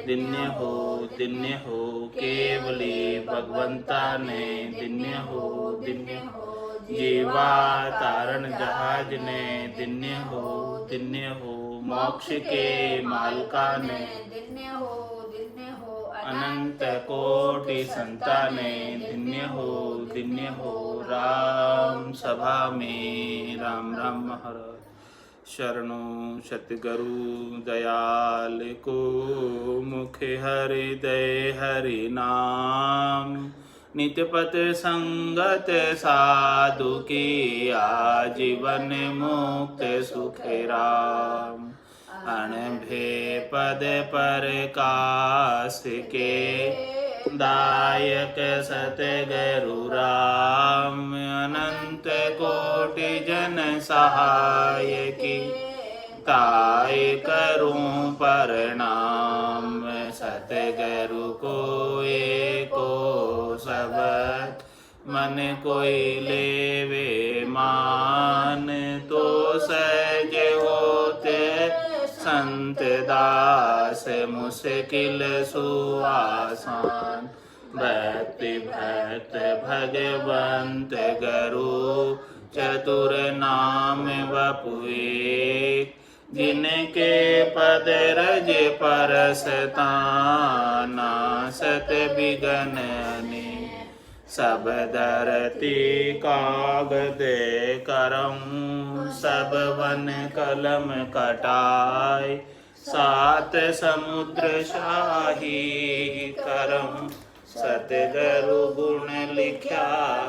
दिन्य हो केवली भगवंता ने, दिन्य हो जीवा तारण जहाज ने, दिन्य हो मोक्ष के मालका ने, दिन्य हो अनंत कोटि संताने, दिन्य हो राम सभा में। राम राम महाराज शरणों सतगुरु दयाल को, मुखे हृदय हरि नाम, नित्यपत संगत साधु की, आजीवन मुक्त सुख राम, अनभे पद प्रकाश के, दायक सतगुरु राम, अनंत कोटि जन सहाय की, ताय करूं प्रणाम, सतगुरु को एको सबद, मन कोई लेवे मान, तो सहज होते संत दास, मुश्किल सुआसान, भक्ति भक्त भगवंत गुरु, चतुर नाम बपुए, जिनके पद रज परसता, नासत बिगन ने, सब धरती कागद करऊं, सब वन कलम कटाए, सात समुद्र शाही करऊं, सतगुरु गुण लिख्या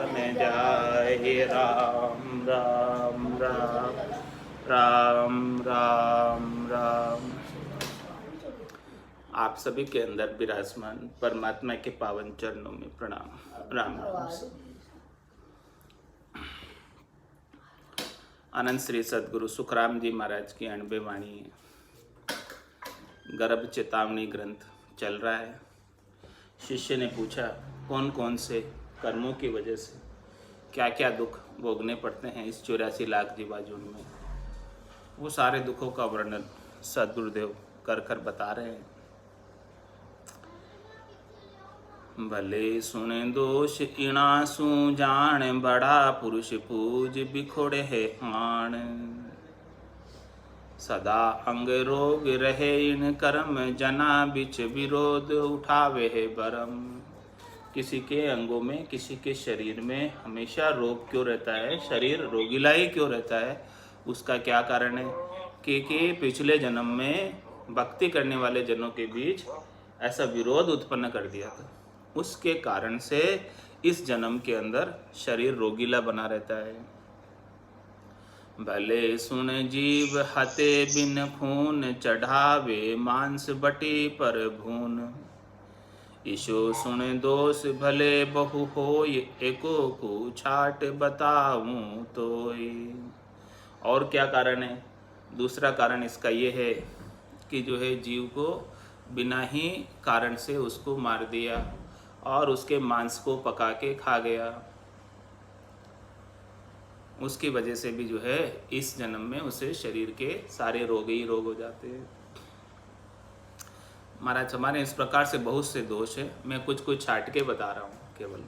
न जाए। राम राम राम राम राम राम। आप सभी के अंदर विराजमान परमात्मा के पावन चरणों में प्रणाम। राम राम। आनंद श्री सदगुरु सुखराम जी महाराज की 98 वाणी गर्भ चेतावनी ग्रंथ चल रहा है। शिष्य ने पूछा, कौन कौन से कर्मों की वजह से क्या क्या दुख भोगने पड़ते हैं इस 84 लाख जीवाजून में। वो सारे दुखों का वर्णन सदगुरुदेव कर कर बता रहे हैं। भले सुने दोष इणासु जान, बड़ा पुरुष पूज बिखोड़े है हाण, सदा अंग रोग रहे इन कर्म, जना बिच विरोध उठावे है बरम। किसी के अंगों में, किसी के शरीर में हमेशा रोग क्यों रहता है, शरीर रोगीला ही क्यों रहता है, उसका क्या कारण है कि पिछले जन्म में भक्ति करने वाले जनों के बीच ऐसा विरोध उत्पन्न कर दिया था। उसके कारण से इस जन्म के अंदर शरीर रोगीला बना रहता है। भले सुन जीव हते बिन खून, चढ़ावे मांस बटी पर भून, ईशो सुन दोष भले बहु होय, एको को छाट बताऊं तोय। और क्या कारण है? दूसरा कारण इसका ये है कि जो है जीव को बिना ही कारण से उसको मार दिया और उसके मांस को पका के खा गया। उसकी वजह से भी जो है इस जन्म में उसे शरीर के सारे रोग ही रोग हो जाते हैं। महाराज हमारे इस प्रकार से बहुत से दोष है, मैं कुछ कुछ छाट के बता रहा हूँ केवल।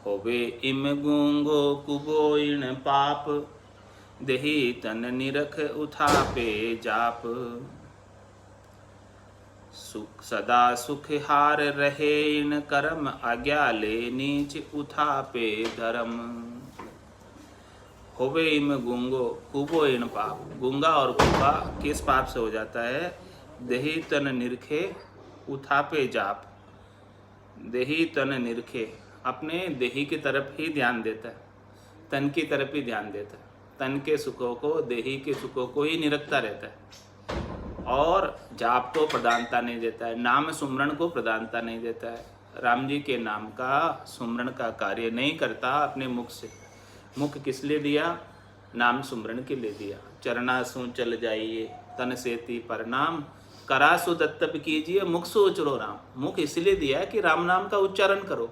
होवे इम गूंगो कुबो इन पाप, देही तन निरख उठापे जाप, सुख सदा सुख हार रहे इन कर्म, आज्ञा ले नीच उठापे धर्म। होवे इम गूंगो कुबो इन पाप, गूंगा और कुबा किस पाप से हो जाता है? देही तन निरखे उठापे जाप। देही तन निरखे, अपने देही की तरफ ही ध्यान देता है, तन की तरफ ही ध्यान देता है, तन के सुखों को, देही के सुखों को ही निरखता रहता है और जाप को प्रधानता नहीं देता है, नाम सुमरण को प्रधानता नहीं देता है। राम जी के नाम का सुमरण का कार्य नहीं करता अपने मुख से। मुख किस लिए दिया? नाम सुमरण के लिए दिया। चरणासु चल जाइए तन सेती प्रणाम, करासु दत्तप कीजिए मुख सो उचरो राम। मुख इसलिए दिया है कि राम नाम का उच्चारण करो,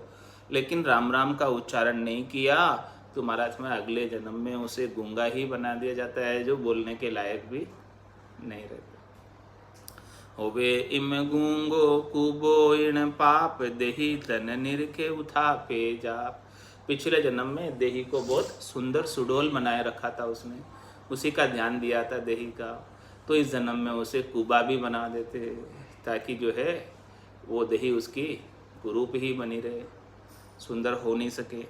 लेकिन राम राम का उच्चारण नहीं किया तो महाराज में अगले जन्म में उसे गूंगा ही बना दिया जाता है, जो बोलने के लायक भी नहीं रहते। होवे इम गूंगो कुबो इण पाप देही तन निरखे उठापे जाप। पिछले जन्म में देही को बहुत सुंदर सुडोल बनाए रखा था उसने, उसी का ध्यान दिया था देही का, तो इस जन्म में उसे कुबा भी बना देते ताकि जो है वो देही उसकी कुरूप ही बनी रहे, सुंदर हो नहीं सके।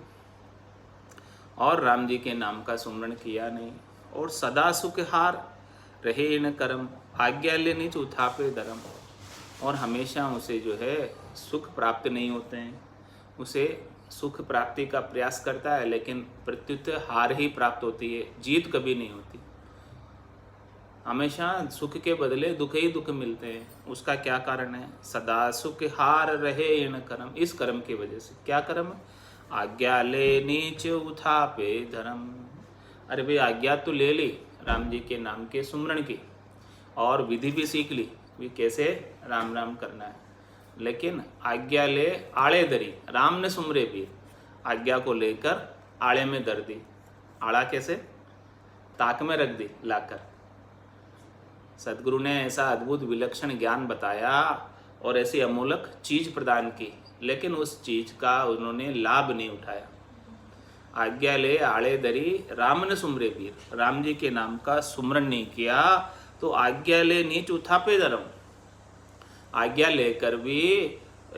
और राम जी के नाम का सुमरण किया नहीं, और सदा सुख हार रहे न कर्म आज्ञा ले नीच उठापे धर्म। और हमेशा उसे जो है सुख प्राप्त नहीं होते हैं, उसे सुख प्राप्ति का प्रयास करता है लेकिन प्रत्युत हार ही प्राप्त होती है, जीत कभी नहीं होती। हमेशा सुख के बदले दुख ही दुख मिलते हैं। उसका क्या कारण है? सदा सुख हार रहे इन कर्म, इस कर्म की वजह से। क्या कर्म? आज्ञा ले नीच उठापे धर्म। अरे भाई आज्ञा तो ले ली राम जी के नाम के सुमरण की, और विधि भी सीख ली भी कैसे राम राम करना है, लेकिन आज्ञा ले आड़े धरी। राम ने सुमरे भी, आज्ञा को लेकर आड़े में धर दी। आड़ा कैसे? ताक में रख दी लाकर। सदगुरु ने ऐसा अद्भुत विलक्षण ज्ञान बताया और ऐसी अमूलक चीज प्रदान की, लेकिन उस चीज का उन्होंने लाभ नहीं उठाया। आज्ञा ले आड़े धरी राम ने सुमरे वीर, राम जी के नाम का सुमरण नहीं किया तो आज्ञा ले नीच उठापे धर्म। आज्ञा लेकर भी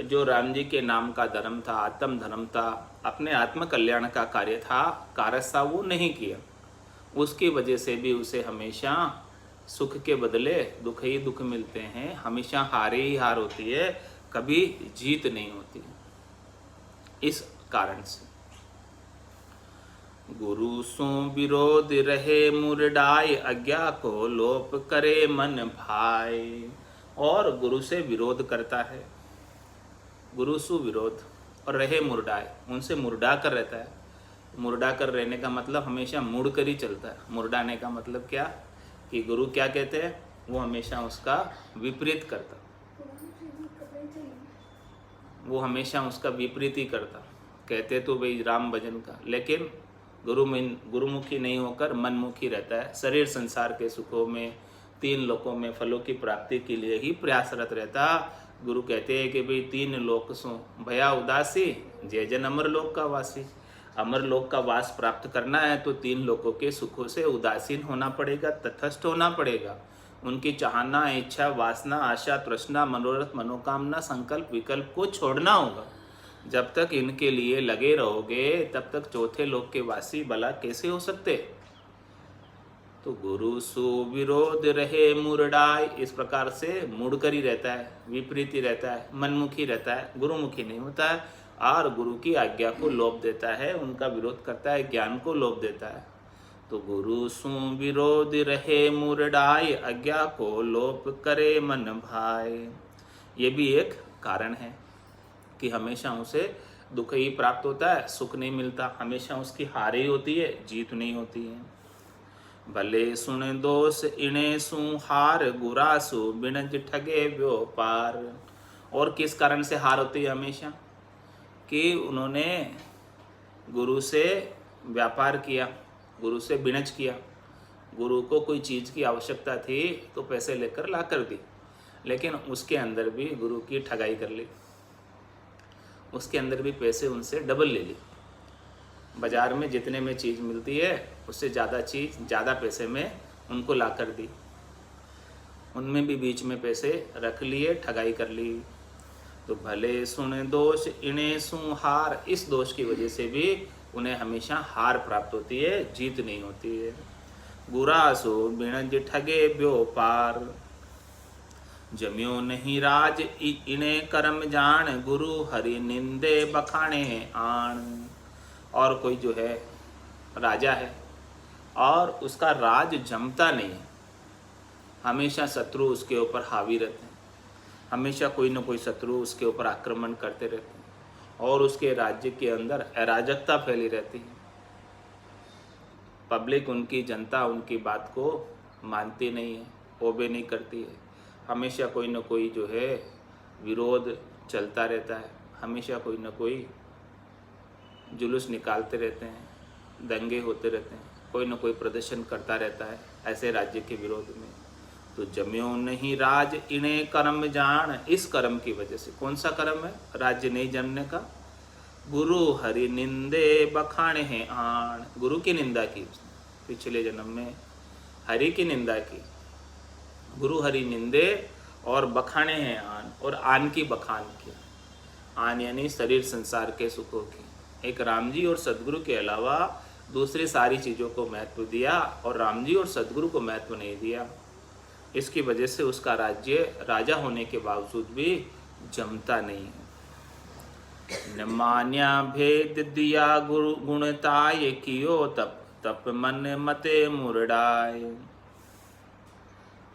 जो राम जी के नाम का धर्म था, आत्म धर्म था, अपने आत्म कल्याण का कार्य था, कारस्ता वो नहीं किया। उसकी वजह से भी उसे हमेशा सुख के बदले दुख ही दुख मिलते हैं, हमेशा हार ही हार होती है, कभी जीत नहीं होती। इस कारण से गुरु सो विरोध रहे मुरडाई, आज्ञा को लोप करे मन भाई। और गुरु से विरोध करता है, गुरु सु विरोध, और रहे मुरडाए, उनसे मुरडा कर रहता है। मुरडा कर रहने का मतलब हमेशा मुड़ कर ही चलता है। मुरडाने का मतलब क्या कि गुरु क्या कहते हैं वो हमेशा उसका विपरीत करता, वो हमेशा उसका विपरीत ही करता। कहते तो भाई राम भजन का, लेकिन गुरुमुखी नहीं होकर मनमुखी रहता है। शरीर संसार के सुखों में, तीन लोकों में फलों की प्राप्ति के लिए ही प्रयासरत रहता। गुरु कहते हैं कि भाई तीन लोक सो भया उदासी, जय जन अमर लोक का वासी। अमर लोक का वास प्राप्त करना है तो तीन लोकों के सुखों से उदासीन होना पड़ेगा, तटस्थ होना पड़ेगा। उनकी चाहना, इच्छा, वासना, आशा, तृष्णा, मनोरथ, मनोकामना, संकल्प, विकल्प को छोड़ना होगा। जब तक इनके लिए लगे रहोगे तब तक चौथे लोक के वासी भला कैसे हो सकते? तो गुरु सु विरोध रहे मुरडाई, इस प्रकार से मुड़कर ही रहता है, विपरीत ही रहता है, मनमुखी रहता है, गुरुमुखी नहीं होता है, और गुरु की आज्ञा को लोप देता है, उनका विरोध करता है, ज्ञान को लोप देता है। तो गुरु सु विरोध रहे मुरडाई, आज्ञा को लोप करे मन भाई। ये भी एक कारण है कि हमेशा उसे दुख ही प्राप्त होता है, सुख नहीं मिलता, हमेशा उसकी हार ही होती है, जीत नहीं होती है। भले सुन दोष इणे सु हार, गुरासु बिनज ठगे व्यापार। और किस कारण से हार होती है हमेशा? कि उन्होंने गुरु से व्यापार किया, गुरु से बिनज किया। गुरु को कोई चीज़ की आवश्यकता थी तो पैसे लेकर ला कर दी, लेकिन उसके अंदर भी गुरु की ठगाई कर ली, उसके अंदर भी पैसे उनसे डबल ले ली। बाज़ार में जितने में चीज़ मिलती है उससे ज़्यादा चीज़ ज़्यादा पैसे में उनको ला कर दी, उनमें भी बीच में पैसे रख लिए, ठगाई कर ली। तो भले सुन दोष इणे सु हार, इस दोष की वजह से भी उन्हें हमेशा हार प्राप्त होती है, जीत नहीं होती है। गुरासो बिणज ठगे व्यापार, जम्यो नहीं राज इणे कर्म जान, गुरु हरि निंदे बखाने आन। और कोई जो है राजा है और उसका राज जमता नहीं है, हमेशा शत्रु उसके ऊपर हावी रहते हैं, हमेशा कोई न कोई शत्रु उसके ऊपर आक्रमण करते रहते हैं और उसके राज्य के अंदर अराजकता फैली रहती है। पब्लिक, उनकी जनता उनकी बात को मानती नहीं है, ओबे नहीं करती है, हमेशा कोई न कोई जो है विरोध चलता रहता है, हमेशा कोई न कोई जुलूस निकालते रहते हैं, दंगे होते रहते हैं, कोई न कोई प्रदर्शन करता रहता है ऐसे राज्य के विरोध में। तो जम्यो नहीं राज इन्हें कर्म जान। इस कर्म की वजह से, कौन सा कर्म है राज्य नहीं जमने का? गुरु हरि निंदे बखाने हैं आन। गुरु की निंदा की उसने पिछले जन्म में, हरि की निंदा की। गुरु हरि निंदे और बखाने हैं आन, और आन की बखान की। आन यानी शरीर संसार के सुखों की। एक राम जी और सदगुरु के अलावा दूसरी सारी चीज़ों को महत्व दिया, और राम जी और सदगुरु को महत्व नहीं दिया। इसकी वजह से उसका राज्य राजा होने के बावजूद भी जमता नहीं है। न मान्या भेद दिया गुरु गुणताय, कियो तप तप मन मते मुरडाय।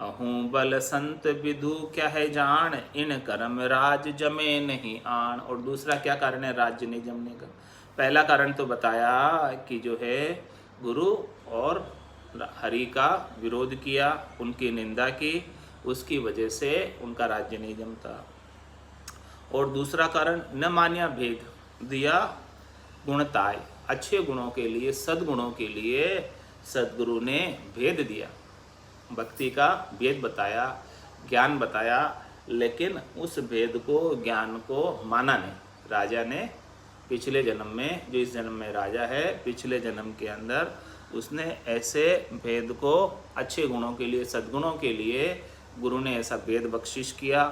अहूँ बल संत विधु क्या है जान, इन कर्म राज जमे नहीं आन। और दूसरा क्या कारण है राज्य नहीं जमने का? पहला कारण तो बताया कि जो है गुरु और हरि का विरोध किया, उनकी निंदा की, उसकी वजह से उनका राज्य नहीं जमता। और दूसरा कारण न मान्या भेद दिया गुणताय, अच्छे गुणों के लिए, सद्गुणों के लिए सद्गुरु ने भेद दिया, भक्ति का भेद बताया, ज्ञान बताया, लेकिन उस भेद को, ज्ञान को माना नहीं। राजा ने पिछले जन्म में, जो इस जन्म में राजा है, पिछले जन्म के अंदर उसने ऐसे भेद को, अच्छे गुणों के लिए, सद्गुणों के लिए गुरु ने ऐसा भेद बख्शिश किया,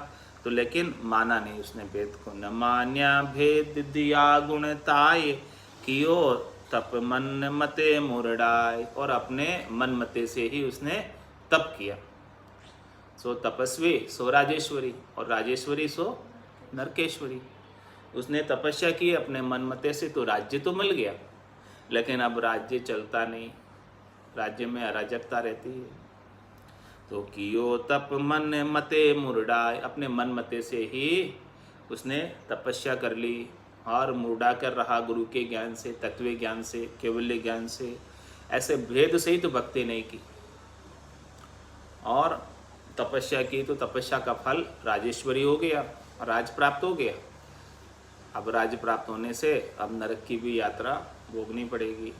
तो लेकिन माना नहीं उसने भेद को। न मान्या भेद दिया गुणताय, कियो तप मन मते मुरडाय। और अपने मन मते से ही उसने तप किया। सो तपस्वी सो राजेश्वरी, और राजेश्वरी सो नरकेश्वरी। उसने तपस्या की अपने मन मते से, तो राज्य तो मिल गया, लेकिन अब राज्य चलता नहीं, राज्य में अराजकता रहती है। तो कियो तप मन मते मुरडाय, अपने मन मते से ही उसने तपस्या कर ली, और मुरडा कर रहा गुरु के ज्ञान से, तत्व ज्ञान से, केवल्य ज्ञान से। ऐसे भेद से ही तो भक्ति नहीं की, और तपस्या की, तो तपस्या का फल राजेश्वरी हो गया, राज प्राप्त हो गया। अब राज्य प्राप्त होने से अब नरक की भी यात्रा भोगनी पड़ेगी,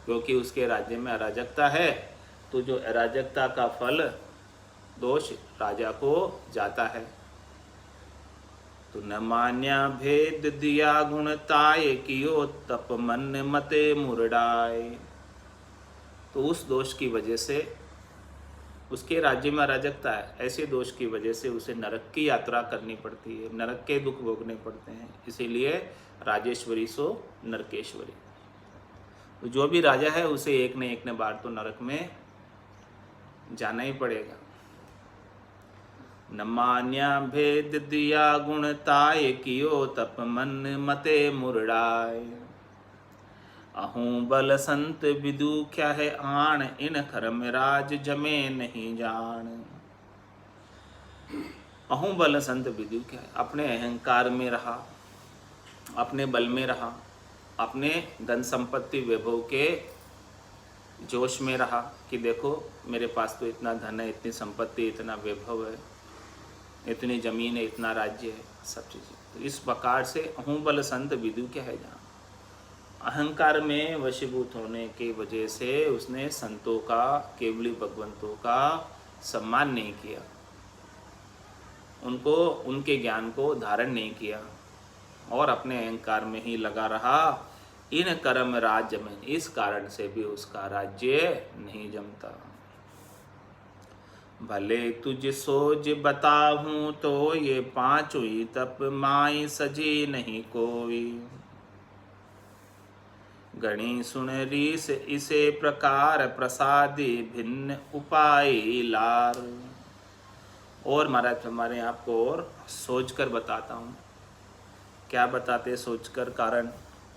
क्योंकि उसके राज्य में अराजकता है। तो जो अराजकता का फल, दोष राजा को जाता है। तो न मान्या भेद दिया गुणताय, कियो तप मन मते मुरडाय। तो उस दोष की वजह से, उसके राज्य में अराजकता है, ऐसे दोष की वजह से उसे नरक की यात्रा करनी पड़ती है, नरक के दुख भोगने पड़ते हैं। इसीलिए राजेश्वरी सो नरकेश्वरी। तो जो भी राजा है उसे एक न बार तो नरक में जाना ही पड़ेगा। न मान्या भेद दिया गुणताय, कियो तप मन मते मुरडाय। अहूँ बल संत विदु क्या है आन, इन खरम राज जमे नहीं जान। अहूँ बल संत विदु क्या है, अपने अहंकार में रहा, अपने बल में रहा, अपने धन संपत्ति वैभव के जोश में रहा कि देखो मेरे पास तो इतना धन है, इतनी संपत्ति, इतना वैभव है, इतनी जमीन है, इतना राज्य है, सब चीज़ें। तो इस प्रकार से अहूँ बल संत विदु क्या है जान। अहंकार में वशीभूत होने की वजह से उसने संतों का, केवली भगवंतों का सम्मान नहीं किया, उनको, उनके ज्ञान को धारण नहीं किया, और अपने अहंकार में ही लगा रहा। इन कर्म राज्य में, इस कारण से भी उसका राज्य नहीं जमता। भले तुझ सोज बताऊं तो, ये पांचों ही तप माई सजी नहीं कोई। गणी सुन रीस इसे प्रकार, प्रसादी भिन्न उपाय लार। और महाराज हमारे आपको और सोचकर बताता हूँ। क्या बताते सोचकर? कारण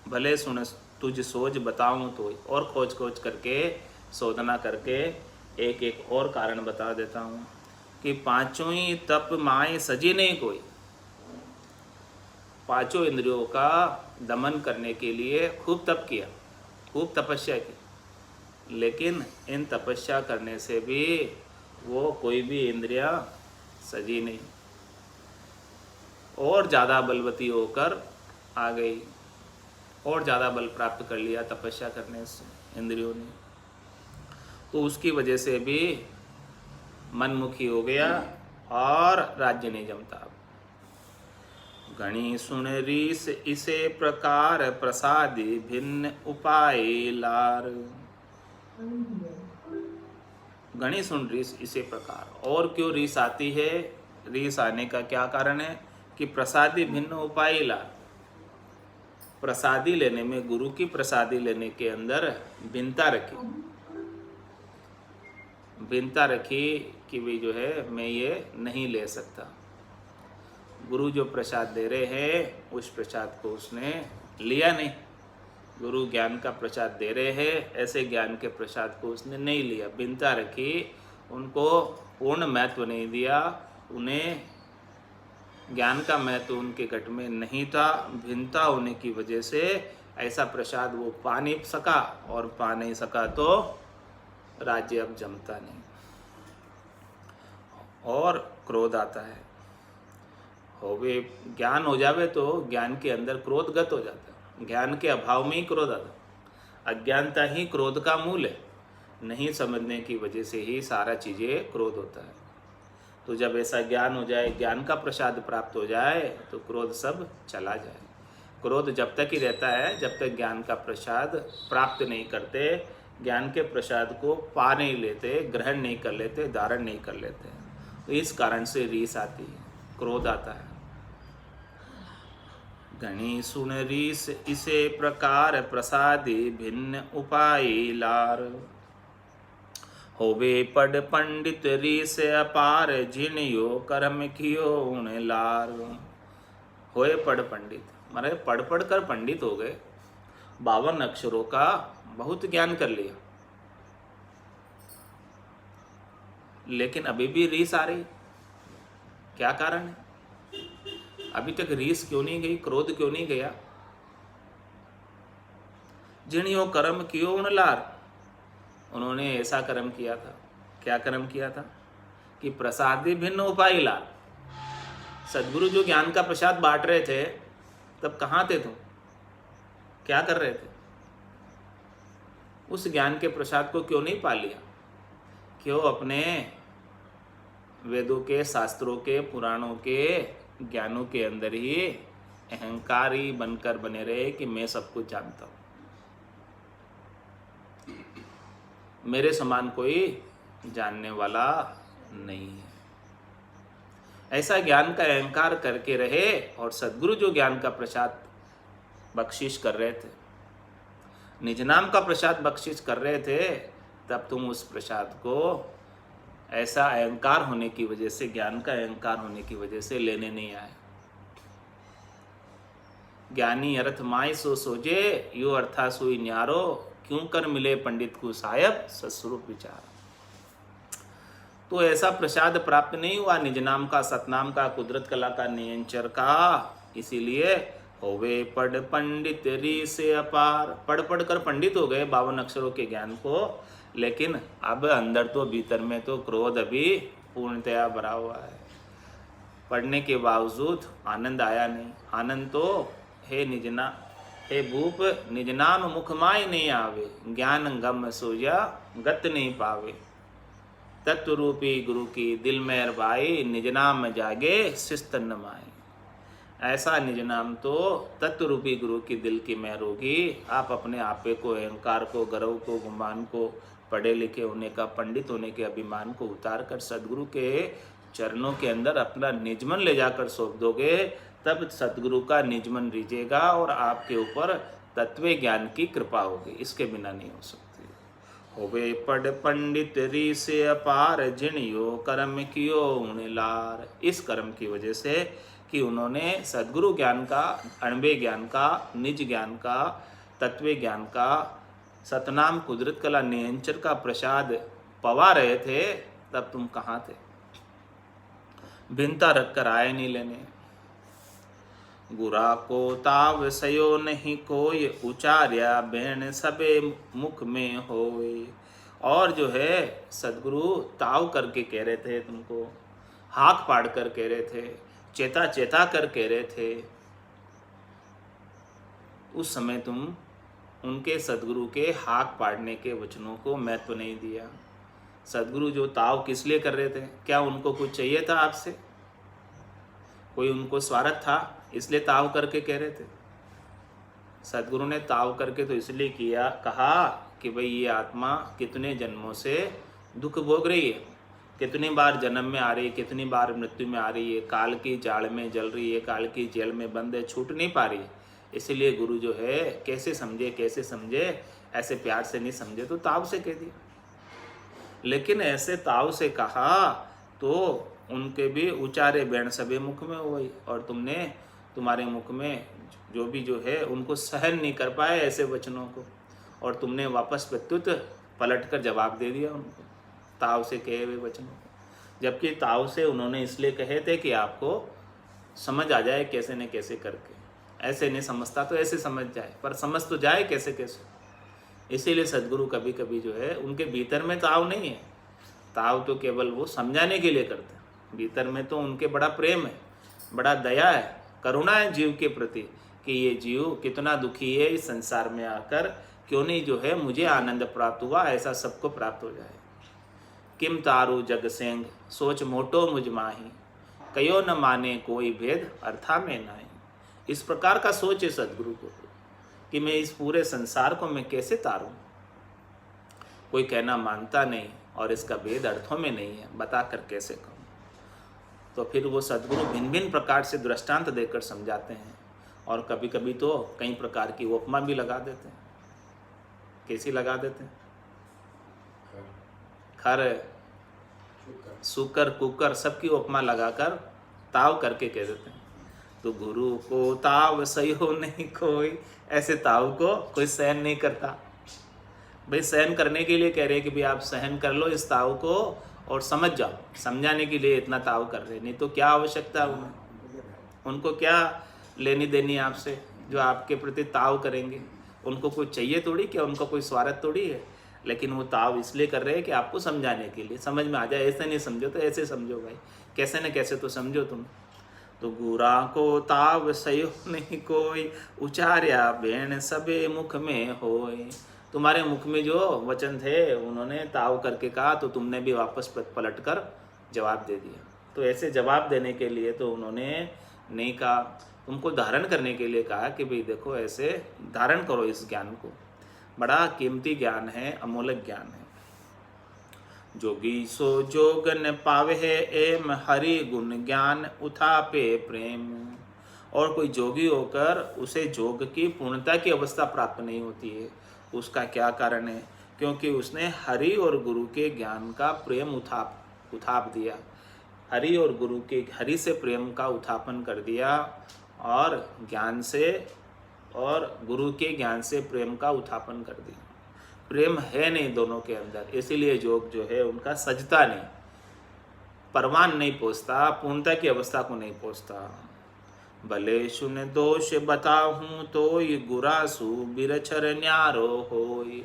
भले सुन तुझ सोच बताऊँ तो, और खोज खोज करके, शोधना करके एक एक और कारण बता देता हूँ कि पांचों ही तप माए सजी नहीं कोई। पांचों इंद्रियों का दमन करने के लिए खूब तप किया, खूब तपस्या की, लेकिन इन तपस्या करने से भी वो कोई भी इंद्रिया सजी नहीं, और ज़्यादा बलवती होकर आ गई, और ज़्यादा बल प्राप्त कर लिया तपस्या करने से इंद्रियों ने। तो उसकी वजह से भी मनमुखी हो गया और राज्य नहीं जमता। गणी सुन रीस इसे प्रकार प्रसादी भिन्न उपाय लार। गणी सुन रीस इसे प्रकार, और क्यों रीस आती है? रीस आने का क्या कारण है? कि प्रसादी भिन्न उपाय लार। प्रसादी लेने में, गुरु की प्रसादी लेने के अंदर भिन्नता रखी, भिन्नता रखी कि भी जो है मैं ये नहीं ले सकता। गुरु जो प्रसाद दे रहे हैं उस प्रसाद को उसने लिया नहीं। गुरु ज्ञान का प्रसाद दे रहे हैं, ऐसे ज्ञान के प्रसाद को उसने नहीं लिया, भिन्नता रखी, उनको पूर्ण महत्व नहीं दिया। उन्हें ज्ञान का महत्व उनके घट में नहीं था। भिन्नता होने की वजह से ऐसा प्रसाद वो पा नहीं सका, और पा नहीं सका तो राज्य अब जमता नहीं, और क्रोध आता है। होवे ज्ञान हो जावे तो ज्ञान के अंदर क्रोधगत हो जाता है। ज्ञान के अभाव में ही क्रोध आता है। अज्ञानता ही क्रोध का मूल है। नहीं समझने की वजह से ही सारा चीज़ें क्रोध होता है। तो जब ऐसा ज्ञान हो जाए, ज्ञान का प्रसाद प्राप्त हो जाए, तो क्रोध सब चला जाए। क्रोध जब तक ही रहता है जब तक ज्ञान का प्रसाद प्राप्त नहीं करते, ज्ञान के प्रसाद को पा नहीं लेते, ग्रहण नहीं कर लेते, धारण नहीं कर लेते। तो इस कारण से रीस आती है, क्रोध आता है। गणी सुन रीस इसे प्रकार प्रसादी भिन्न उपाय लार। होवे पढ़ पंडित रीस अपार जिनियो कर्म कियो उन लार। होए पढ़ पंडित, मारे पढ़ पढ़ कर पंडित हो गए, 52 अक्षरों का बहुत ज्ञान कर लिया, लेकिन अभी भी रीस आ रही। क्या कारण है? अभी तक रीस क्यों नहीं गई, क्रोध क्यों नहीं गया? जिनियो कर्म कियो उन लार। उन्होंने ऐसा कर्म किया था। क्या कर्म किया था? कि प्रसादी भिन्न उपाय लार। सदगुरु जो ज्ञान का प्रसाद बांट रहे थे, तब कहाँ थे तुम? क्या कर रहे थे? उस ज्ञान के प्रसाद को क्यों नहीं पा लिया? क्यों अपने वेदों के, शास्त्रों के, पुराणों के ज्ञानों के अंदर ही अहंकारी बनकर बने रहे कि मैं सब कुछ जानता हूँ, मेरे समान कोई जानने वाला नहीं है। ऐसा ज्ञान का अहंकार करके रहे, और सद्गुरु जो ज्ञान का प्रसाद बख्शिश कर रहे थे, निज नाम का प्रसाद बख्शिश कर रहे थे, तब तुम उस प्रसाद को ऐसा अहंकार होने की वजह से, ज्ञान का अहंकार होने की वजह से लेने नहीं आए। ज्ञानी अर्थ माय सो सोजे, यो अर्था सोई न्यारो, क्यों कर मिले पंडित को साहेब सस्वरूप विचार। तो ऐसा प्रसाद प्राप्त नहीं हुआ निज नाम का, सतनाम का, कुदरत कला का, नियंचर का। इसीलिए होवे पढ़ पंडित रीस अपार। पढ़ पढ़ कर पंडित हो गए 52 अक्षरों के ज्ञान को, लेकिन अब अंदर तो, भीतर में तो क्रोध अभी पूर्णतया भरा हुआ है। पढ़ने के बावजूद आनंद आया नहीं। आनंद तो हे निजना, हे भूप निजनाम मुखमाय नहीं आवे, ज्ञान गम सोया गत नहीं पावे। तत्व रूपी गुरु की दिल में भाई, निजनाम जागे शिस्त न माए। ऐसा निजनाम तो तत्व रूपी गुरु की दिल की मेहर होगी। आप अपने आपे को, अहंकार को, गर्व को, गुमान को, पढ़े लिखे होने का, पंडित होने के अभिमान को उतार कर सदगुरु के चरणों के अंदर अपना निजमन ले जाकर सौंप दोगे, तब सदगुरु का निजमन रीजेगा और आपके ऊपर तत्व ज्ञान की कृपा होगी। इसके बिना नहीं हो सकती। होवे पढ़ पंडित रीस अपार, जिनियो कर्म कियो उन लार। इस कर्म की वजह से कि उन्होंने सद्गुरु ज्ञान का, अणबे ज्ञान का, निज ज्ञान का, तत्व ज्ञान का, सतनाम कुदरत कला नियंचर का प्रसाद पवा रहे थे, तब तुम कहाँ थे? भिन्नता रखकर आए नहीं लेने। गुरा को ताव सयो नहीं कोय, उचार्या बैन सबे मुख में होए। और जो है सदगुरु ताव करके कह रहे थे तुमको, हाक पाड़ कर कह रहे थे, चेता चेता कर कह रहे थे। उस समय तुम उनके सदगुरु के हाक पाड़ने के वचनों को महत्व नहीं दिया। सदगुरु जो ताव किस लिए कर रहे थे? क्या उनको कुछ चाहिए था आपसे? कोई उनको स्वार्थ था इसलिए ताव करके कह रहे थे? सदगुरु ने ताव करके तो इसलिए किया, कहा कि भाई ये आत्मा कितने जन्मों से दुख भोग रही है, कितनी बार जन्म में आ रही है, कितनी बार मृत्यु में आ रही है, काल की जाल में जल रही है, काल की जेल में बंद है, छूट नहीं पा रही है। इसीलिए गुरु जो है कैसे समझे, ऐसे प्यार से नहीं समझे तो ताव से कह दिया। लेकिन ऐसे ताव से कहा तो उनके भी उचारे बैण सबे मुख में हुई, और तुम्हारे मुख में जो भी जो है उनको सहन नहीं कर पाए ऐसे वचनों को, और तुमने वापस प्रत्युत पलट कर जवाब दे दिया उनको ताव से कहे हुए वचनों को। जबकि ताव से उन्होंने इसलिए कहे थे कि आपको समझ आ जाए कैसे न कैसे करके, ऐसे नहीं समझता तो ऐसे समझ जाए, पर समझ तो जाए कैसे कैसे। इसीलिए सदगुरु कभी कभी जो है उनके भीतर में ताव नहीं है, ताव तो केवल वो समझाने के लिए करते हैं। भीतर में तो उनके बड़ा प्रेम है, बड़ा दया है, करुणा है जीव के प्रति कि ये जीव कितना दुखी है इस संसार में आकर, क्यों नहीं जो है मुझे आनंद प्राप्त हुआ, ऐसा सबको प्राप्त हो जाए। किम तारू जग सेंग सोच मोटो मुझ माही, कयो न माने कोई भेद अर्था में नाही। इस प्रकार का सोच है सदगुरु को कि मैं इस पूरे संसार को मैं कैसे तारूं, कोई कहना मानता नहीं और इसका भेद अर्थों में नहीं है, बताकर कैसे कहूँ। तो फिर वो सदगुरु भिन्न भिन्न प्रकार से दृष्टांत देकर समझाते हैं, और कभी कभी तो कई प्रकार की उपमा भी लगा देते हैं। कैसी लगा देते हैं? खर, सुकर, कुकर सबकी उपमा लगाकर ताव करके कह देते हैं। तो गुरु को ताव सहो नहीं कोई, ऐसे ताव को कोई सहन नहीं करता। भाई सहन करने के लिए कह रहे हैं कि भाई आप सहन कर लो इस ताव को और समझ जाओ, समझाने के लिए इतना ताव कर रहे हैं, नहीं तो क्या आवश्यकता है उन्हें, उनको क्या लेनी देनी आपसे जो आपके प्रति ताव करेंगे। उनको कोई चाहिए थोड़ी, क्या उनको कोई स्वार्थ थोड़ी है, लेकिन वो ताव इसलिए कर रहे हैं कि आपको समझाने के लिए, समझ में आ जाए। ऐसे नहीं समझो तो ऐसे समझो भाई, कैसे न कैसे तो समझो तुम। तो गुरा को ताव सयो नहीं कोई, उचार्या बेण सबे मुख में होए। तुम्हारे मुख में जो वचन थे उन्होंने ताव करके कहा, तो तुमने भी वापस पलट कर जवाब दे दिया। तो ऐसे जवाब देने के लिए तो उन्होंने नहीं कहा, तुमको धारण करने के लिए कहा कि भाई देखो ऐसे धारण करो इस ज्ञान को, बड़ा कीमती ज्ञान है, अमूल्य ज्ञान है। जोगी सो जोग न पावे है एम हरि गुण ज्ञान उठापे प्रेम। और कोई जोगी होकर उसे जोग की पूर्णता की अवस्था प्राप्त नहीं होती है, उसका क्या कारण है? क्योंकि उसने हरि और गुरु के ज्ञान का प्रेम उठाप दिया, हरि और गुरु के हरि से प्रेम का उत्थापन कर दिया, और ज्ञान से और गुरु के ज्ञान से प्रेम का उत्थापन कर दिया। प्रेम है नहीं दोनों के अंदर, इसीलिए योग जो है उनका सजता नहीं, परवान नहीं पहुँचता, पूर्णता की अवस्था को नहीं पहुँचता। भले सुन दोष बताऊं तो ये गुरासु बिरछर न्यारो होय।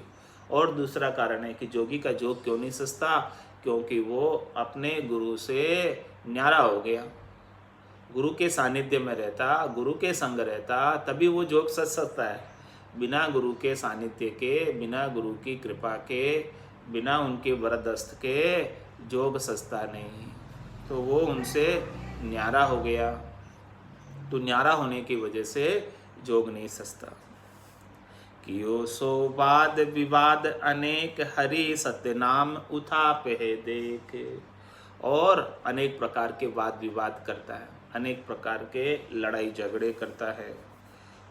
और दूसरा कारण है कि जोगी का योग क्यों नहीं सजता? क्योंकि वो अपने गुरु से न्यारा हो गया, गुरु के सानिध्य में रहता, गुरु के संग रहता, तभी वो योग सज सकता है। बिना गुरु के सानिध्य के, बिना गुरु की कृपा के, बिना उनके वरदस्त के योग सजता नहीं। तो वो उनसे न्यारा हो गया, तो न्यारा होने की वजह से योग नहीं सजता। कियो सो वाद विवाद अनेक हरि सत्य नाम उठापे देख। और अनेक प्रकार के वाद विवाद करता है, अनेक प्रकार के लड़ाई झगड़े करता है,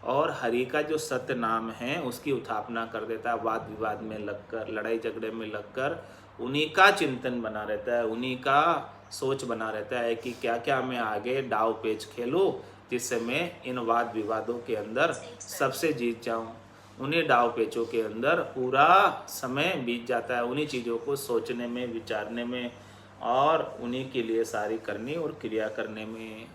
और हरि का जो सत्य नाम है उसकी उत्थापना कर देता है। वाद विवाद में लगकर, लड़ाई झगड़े में लगकर उन्हीं का चिंतन बना रहता है, उन्हीं का सोच बना रहता है कि क्या क्या मैं आगे दाव पेच खेलूँ जिससे मैं इन वाद विवादों के अंदर सबसे जीत जाऊं। उन्हीं दाव पेचों के अंदर पूरा समय बीत जाता है, उन्हीं चीज़ों को सोचने में, विचारने में, और उन्हीं के लिए सारी करनी और क्रिया करने में।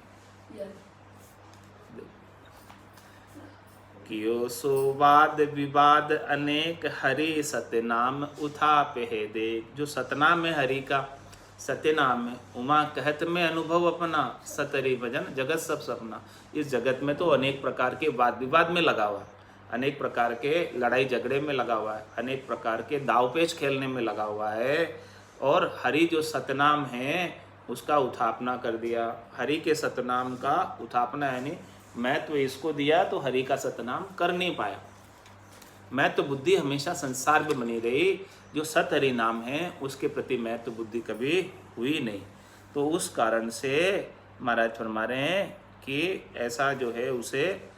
कियो सो वाद विवाद अनेक हरि सतनाम उठापे देख। जो सतनाम है हरि का, सत्यनाम में उमा कहत में अनुभव अपना, सतरी भजन जगत सब सपना। इस जगत में तो अनेक प्रकार के वाद विवाद में लगा हुआ है, अनेक प्रकार के लड़ाई झगड़े में लगा हुआ है, अनेक प्रकार के दाव पेच खेलने में लगा हुआ है, और हरि जो सतनाम है उसका उत्थापना कर दिया। हरि के सतनाम का उत्थापना यानी महत्व इसको दिया तो हरि का सतनाम कर नहीं पाया। महत्व बुद्धि हमेशा संसार में बनी रही, जो सत हरि नाम है उसके प्रति महत्व बुद्धि कभी हुई नहीं। तो उस कारण से महाराज फरमा रहे हैं कि ऐसा जो है उसे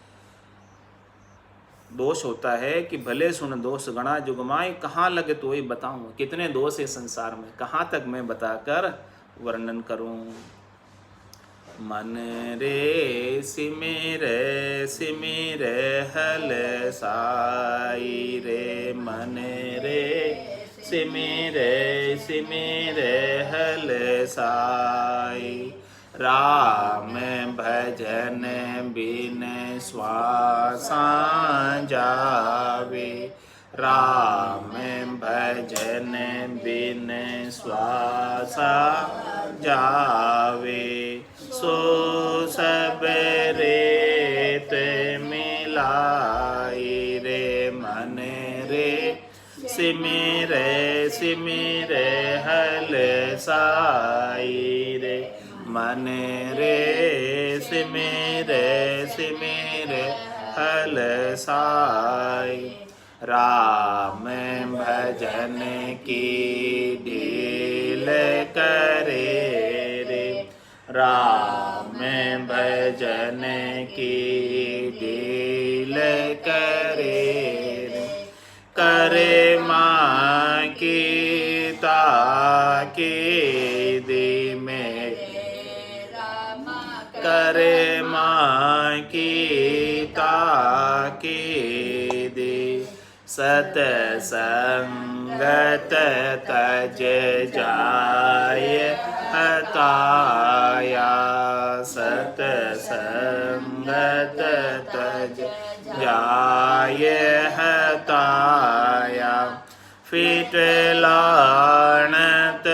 दोष होता है कि भले सुन दोष गणा जुगमाए, कहाँ लगे तो ही बताऊं। कितने दोष है संसार में, कहाँ तक मैं बताकर वर्णन करूं। मन रे सिमिर सिमिर हल साई रे, मन रे सिमिर सिमिर हल साई। राम भजन बिन श्वासा जावे, राम भजन बिन श्वासा जावे। सो सब रेत मिलाई रे, मन रे सिमिर सिमिर हल साई रे, मन रे सिमिर सिमिर हल साई। राम भजन की ढील करे रे, राम भजन की ढील करे रे। करे माँ की ताकी दी में, करे माँ की ताकी दी। सत संगत तज जाय हताया, सत संगत तज जाय हताया। फिट लानत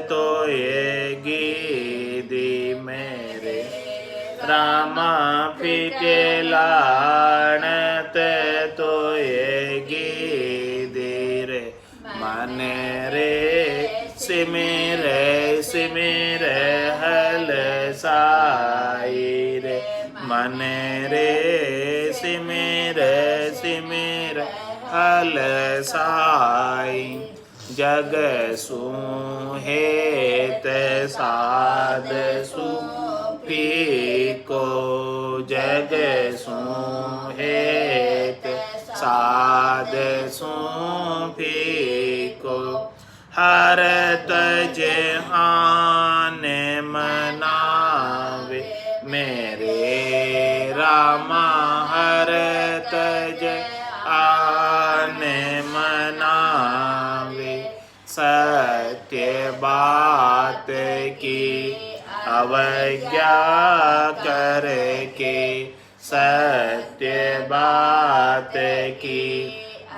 तो ये गीदी मेरे, रामा फिट लानत तो ये गीदी रे। मन रे सिमिर सिमिर हल साई रे, मन रे सिमिर सिमिर हल साई। जग सुहेत साध सुफी को, जग सुहेत साध सुफी को। हर तज आने मनावे मेरे रामा, हर तज आने मनावे। सत्य बात की अवज्ञा करके, सत्य बात की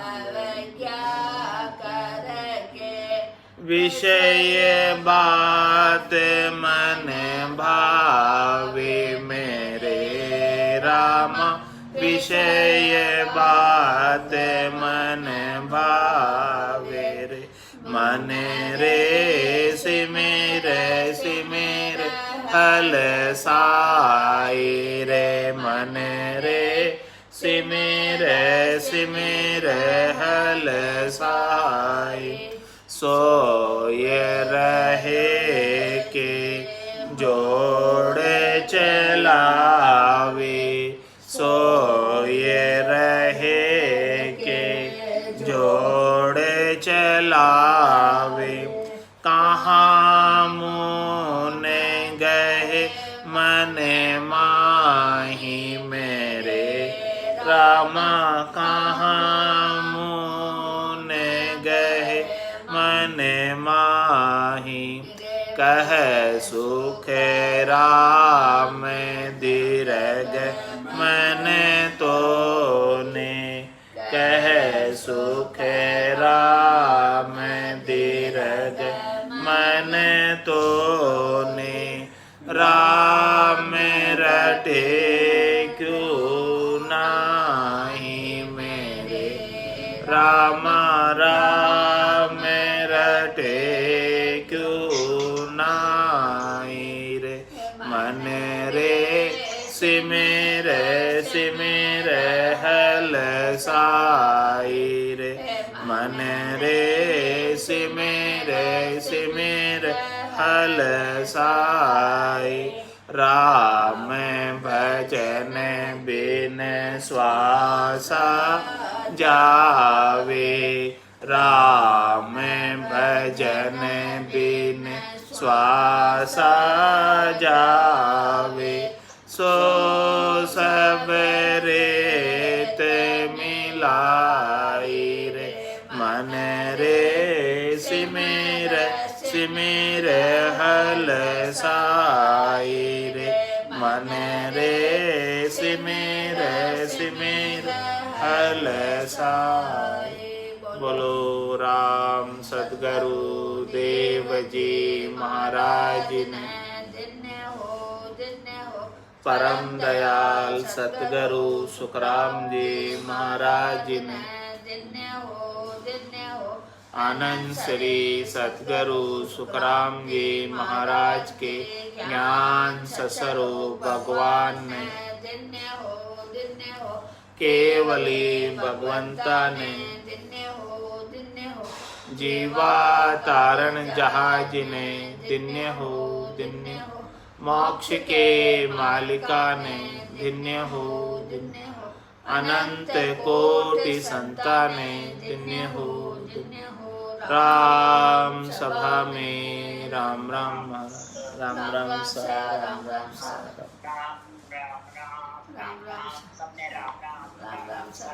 अवज्ञा करके। विषय बात मन भावे मेरे रामा, विषय बात मन भावे रे। मन रे सिमिर सिमिर हल साई रे, मन रे सिमिर सिमिर हल साई। सोए रहे के जोड़ चलावे, सोए रहे के जोड़ चलावे। कहाँ मुने गए मन माही मेरे रामा, कहाँ मुने गए मन माही। कह सुख राम दीर्घ मन तो ने, कह सुख राम दीर्घ मन तो ने। राम रटे क्यों नाही मेरे रामा, राम रटे सिमिर सिमिर हल साई रे मन रे सिमिर सिमिर हल साई राम भजन बिन श्वासा जावे राम भजन बिन श्वासा जावे सो सब रेत मिलाई रे मन रे सिमिर सिमिर हल साई रे मन रे सिमिर सिमिर हल साई। बोलो राम सद्गुरु देव जी महाराज ने परम दयाल सतगुरु सुखराम जी महाराज ने आनंद श्री सतगुरु सुखराम जी महाराज के ज्ञान ससरो भगवान ने केवली भगवंता ने जीवा तारण जहाज ने धन्य हो धन्य हो मोक्ष के मालिका ने धन्य हो धन्य हो अनंत कोटि संताने धन्य हो धन्य हो राम सभा में राम राम राम राम सा राम राम सा राम राम राम राम राम सबने राम राम राम राम सा